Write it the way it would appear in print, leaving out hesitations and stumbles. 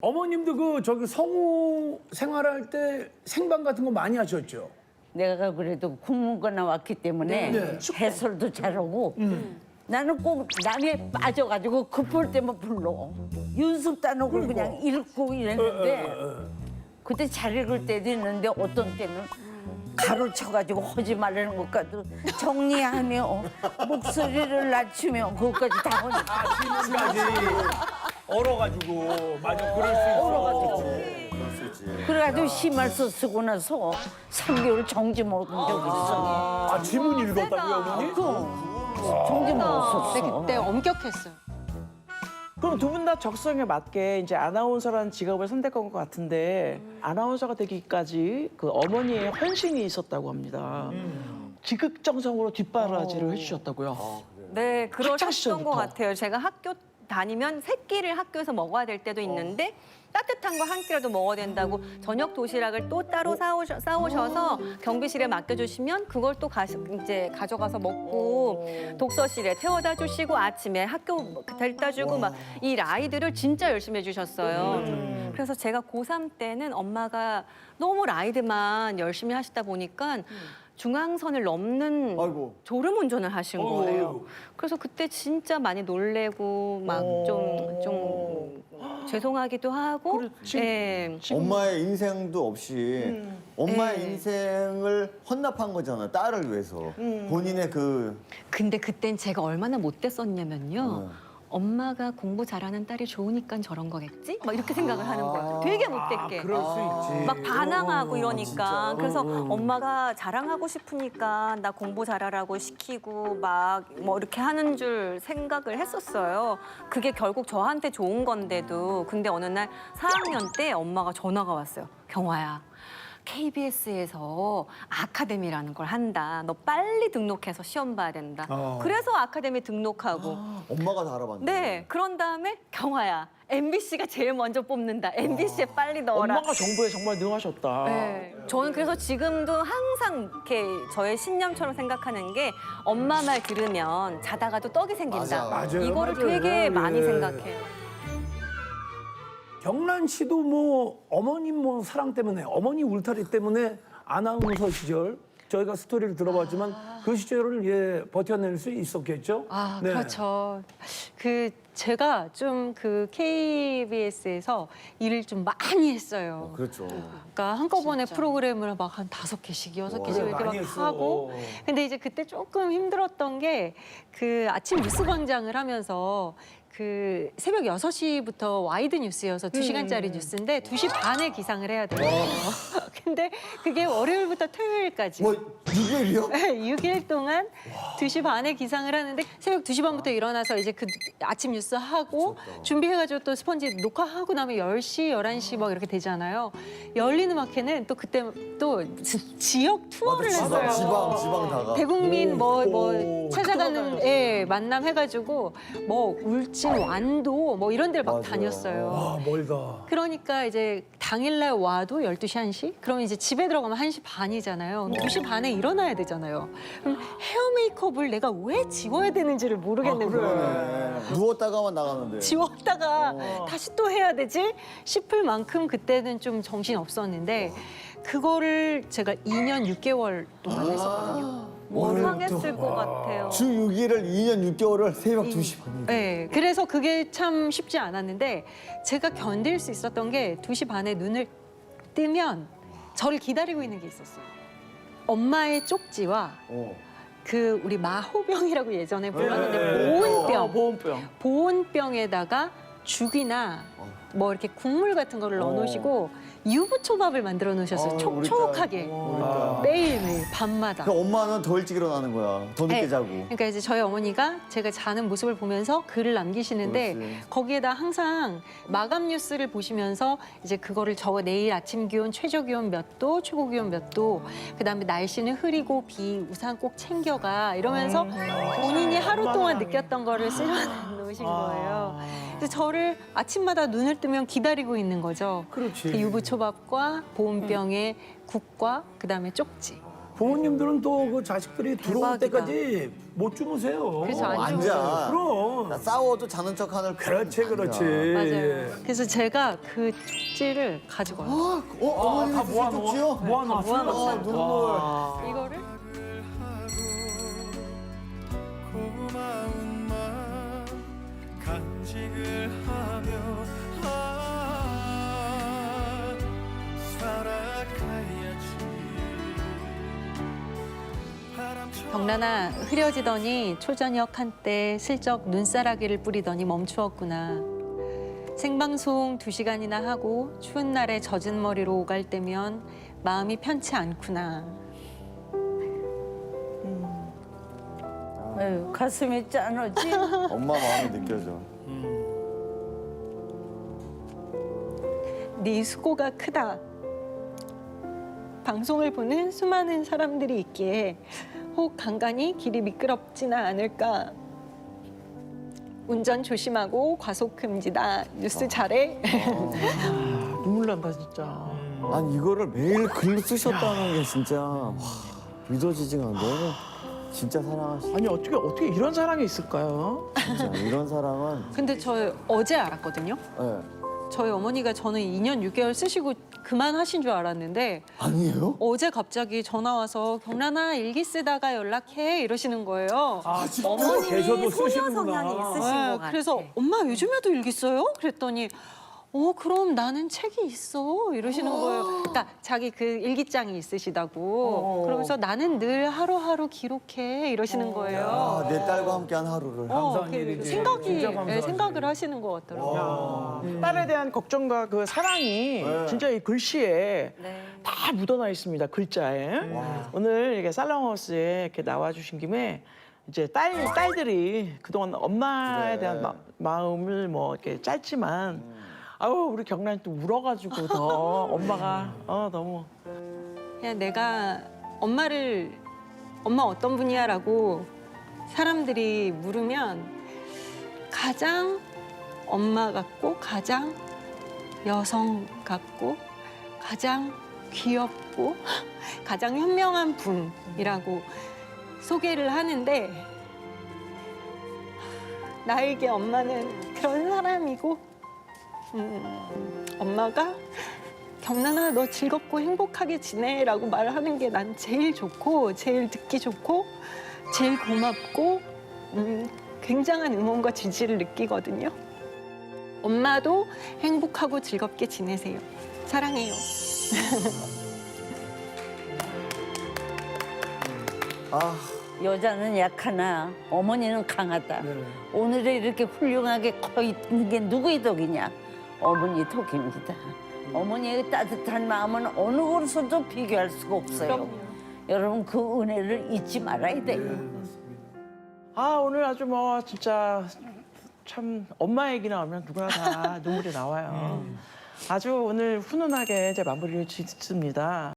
어머님도 그 저기 성우 생활할 때 생방 같은 거 많이 하셨죠? 내가 그래도 국문과 나왔기 때문에 네. 해설도 잘하고 나는 꼭 남에 빠져가지고 급할 때만 불러. 연습 단어를 그냥 읽고 이랬는데 그때 잘 읽을 때도 있는데 어떤 때는 가로쳐가지고 하지 말라는 것까지 정리하며 목소리를 낮추며 그것까지 다 하니까 지금까지 얼어가지고 맞아 그럴 수 있어. 그래가지고 심할서 쓰고 나서 3개월 정지 먹은 적이 있어. 아 지문 읽었다고요 어머니? 정지 먹었었어. 근데 그때 엄격했어요. 그럼 두 분 다 적성에 맞게 이제 아나운서라는 직업을 선택한 것 같은데 아나운서가 되기까지 그 어머니의 헌신이 있었다고 합니다. 지극정성으로 뒷바라지를 해주셨다고요. 네, 그러셨던 시절부터. 것 같아요. 제가 학교 다니면 세 끼를 학교에서 먹어야 될 때도 있는데 따뜻한 거 한 끼라도 먹어야 된다고 저녁 도시락을 또 따로 싸오셔서 경비실에 맡겨주시면 그걸 또 이제 가져가서 먹고 독서실에 태워다 주시고 아침에 학교 데려다 주고 막 이 라이드를 진짜 열심히 해주셨어요. 그래서 제가 고3 때는 엄마가 너무 라이드만 열심히 하시다 보니까 중앙선을 넘는 아이고. 졸음 운전을 하신 거예요. 그래서 그때 진짜 많이 놀래고 막 좀 죄송하기도 하고. 예. 엄마의 인생도 없이 엄마의 인생을 헌납한 거잖아. 딸을 위해서. 본인의 그 근데 그땐 제가 얼마나 못됐었냐면요. 엄마가 공부 잘하는 딸이 좋으니까 저런 거겠지? 막 이렇게 생각을 하는 거예요. 되게 못됐게. 그럴 수 있지. 막 반항하고 이러니까. 그래서 엄마가 자랑하고 싶으니까 나 공부 잘하라고 시키고 막 뭐 이렇게 하는 줄 생각을 했었어요. 그게 결국 저한테 좋은 건데도. 근데 어느 날 4학년 때 엄마가 전화가 왔어요. 경화야. KBS에서 아카데미라는 걸 한다. 너 빨리 등록해서 시험 봐야 된다. 그래서 아카데미 등록하고. 엄마가 다 알아봤네. 네, 그런 다음에 경화야. MBC가 제일 먼저 뽑는다. MBC에 빨리 넣어라. 엄마가 정보에 정말 능하셨다. 네. 저는 그래서 지금도 항상 이렇게 저의 신념처럼 생각하는 게 엄마 말 들으면 자다가도 떡이 생긴다. 맞아. 맞아요, 이거를 맞아요. 되게 많이 예. 생각해요. 경란 씨도 뭐 어머님 뭐 사랑 때문에 어머니 울타리 때문에 아나운서 시절 저희가 스토리를 들어봤지만 그 시절을 버텨낼 수 있었겠죠? 아, 네. 그렇죠. 제가 좀 그 KBS에서 일을 좀 많이 했어요. 그렇죠. 그러니까 한꺼번에 프로그램을 막 한 5개씩, 6개씩 이렇게 막 많이 했어. 하고. 근데 이제 그때 조금 힘들었던 게 그 아침 뉴스 광장을 하면서 그 새벽 6시부터 와이드 뉴스여서 2시간짜리 뉴스인데 2시 반에 기상을 해야 돼요. 근데 그게 월요일부터 토요일까지. 뭐 6일이요? 6일 동안 2시 반에 기상을 하는데 새벽 2시 반부터 일어나서 이제 그 아침 뉴스 하고 준비해가지고 또 스펀지 녹화하고 나면 10시, 11시 막 이렇게 되잖아요. 열린 음악회는 또 그때 또 지역 투어를 했어요. 지방 다가. 대국민 뭐 찾아가는 만남 해가지고 뭐 울진, 완도 뭐 이런 데를 막 맞아요. 다녔어요. 아 멀다. 그러니까 이제 당일날 와도 12시, 1시? 그러면 이제 집에 들어가면 1시 반이잖아요. 그럼 2시 반에 일어나야 되잖아요. 그럼 헤어 메이크업을 내가 왜 지워야 되는지를 모르겠는 거예요. 누웠다가만 나가는데. 지웠다가 다시 또 해야 되지 싶을 만큼 그때는 좀 정신이 없었는데 그거를 제가 2년 6개월 동안 했었거든요. 뭐 상했을 것 같아요. 주 6일을 2년 6개월을 새벽 2시 반에. 네, 그래서 그게 참 쉽지 않았는데 제가 견딜 수 있었던 게 2시 반에 눈을 뜨면 저를 기다리고 있는 게 있었어요. 엄마의 쪽지와 그 우리 마호병이라고 예전에 불렀는데 보온병, 보온병. 보온병에다가 죽이나 뭐 이렇게 국물 같은 거를 넣어놓으시고 유부초밥을 만들어 놓으셨어요. 촉촉하게. 매일매일 밤마다. 그 엄마는 더 일찍 일어나는 거야. 더 늦게 네. 자고. 그러니까 이제 저희 어머니가 제가 자는 모습을 보면서 글을 남기시는데 그렇지. 거기에다 항상 마감 뉴스를 보시면서 이제 그거를 적어 내일 아침 기온 최저 기온 몇 도, 최고 기온 몇 도, 그다음에 날씨는 흐리고 비 우산 꼭 챙겨가 이러면서 본인이 하루 동안 느꼈던 거를 쓸어 놓으신 거예요. 그래서 저를 아침마다 눈을 뜨면 기다리고 있는 거죠. 그렇지. 그 유부초밥과 보온병에 국과 그다음에 쪽지. 부모님들은 또 그 자식들이 들어올 대박이다. 때까지 못 주무세요. 그래서 안 앉아. 그럼. 나 싸워도 자는 척하는. 그렇지, 그렇지. 맞아요. 예. 그래서 제가 그 쪽지를 가지고 왔어요. 어머니 다 모아놓아. 모아놨어요. 눈물. 이거를 고마운 마음 간직을 하며 살아가야지. 경란아 흐려지더니 초저녁 한때 슬쩍 눈사라기를 뿌리더니 멈추었구나. 생방송 2시간이나 하고 추운 날에 젖은 머리로 오갈 때면 마음이 편치 않구나. 에휴, 가슴이 짠하지? 엄마 마음이 느껴져. 네 수고가 크다. 방송을 보는 수많은 사람들이 있기에 혹 간간히 길이 미끄럽지는 않을까. 운전 조심하고 과속 금지다. 뉴스 잘해. 눈물 난다 진짜. 아니 이거를 매일 글로 쓰셨다는 게 진짜 와, 믿어지지가 않아. 너무 진짜 사랑하시. 아니 어떻게 이런 사랑이 있을까요? 진짜 이런 사랑은. 근데 저 어제 알았거든요. 예. 저희 어머니가 저는 2년 6개월 쓰시고 그만하신 줄 알았는데 아니에요? 어제 갑자기 전화 와서 경란아 일기 쓰다가 연락해 이러시는 거예요. 아, 진짜 어머님이 계셔도 소녀 쓰시는구나. 성향이 있으신 네, 것 같아. 그래서 엄마 요즘에도 일기 써요? 그랬더니 그럼 나는 책이 있어 이러시는 거예요. 그러니까 자기 그 일기장이 있으시다고. 그러면서 나는 늘 하루하루 기록해 이러시는 거예요. 아, 내 딸과 함께한 하루를. 감사한 일이지. 생각이 진짜 감사하지. 생각을 하시는 것 같더라고요. 딸에 대한 걱정과 그 사랑이 진짜 이 글씨에 네. 다 묻어나 있습니다. 글자에. 오늘 이렇게 살롱하우스에 이렇게 나와주신 김에 이제 딸들이 그동안 엄마에 그래. 대한 마음을 뭐 이렇게 짧지만 아우 우리 경란이 또 울어가지고 더 엄마가 너무 그냥 내가 엄마 어떤 분이야라고 사람들이 물으면 가장 엄마 같고 가장 여성 같고 가장 귀엽고 가장 현명한 분이라고 소개를 하는데 나에게 엄마는 그런 사람이고 엄마가 경란아 너 즐겁고 행복하게 지내라고 말하는 게 난 제일 좋고 제일 듣기 좋고 제일 고맙고 굉장한 응원과 지지를 느끼거든요. 엄마도 행복하고 즐겁게 지내세요. 사랑해요. 아, 여자는 약하나 어머니는 강하다. 네. 오늘에 이렇게 훌륭하게 커 있는 게 누구의 덕이냐? 어머니 덕입니다. 어머니의 따뜻한 마음은 어느 곳에서도 비교할 수가 없어요. 그럼요. 여러분 그 은혜를 잊지 말아야 돼요. 오늘 아주 뭐 진짜 참 엄마 얘기 나오면 누구나 다 눈물이 나와요. 아주 오늘 훈훈하게 이제 마무리를 짓습니다.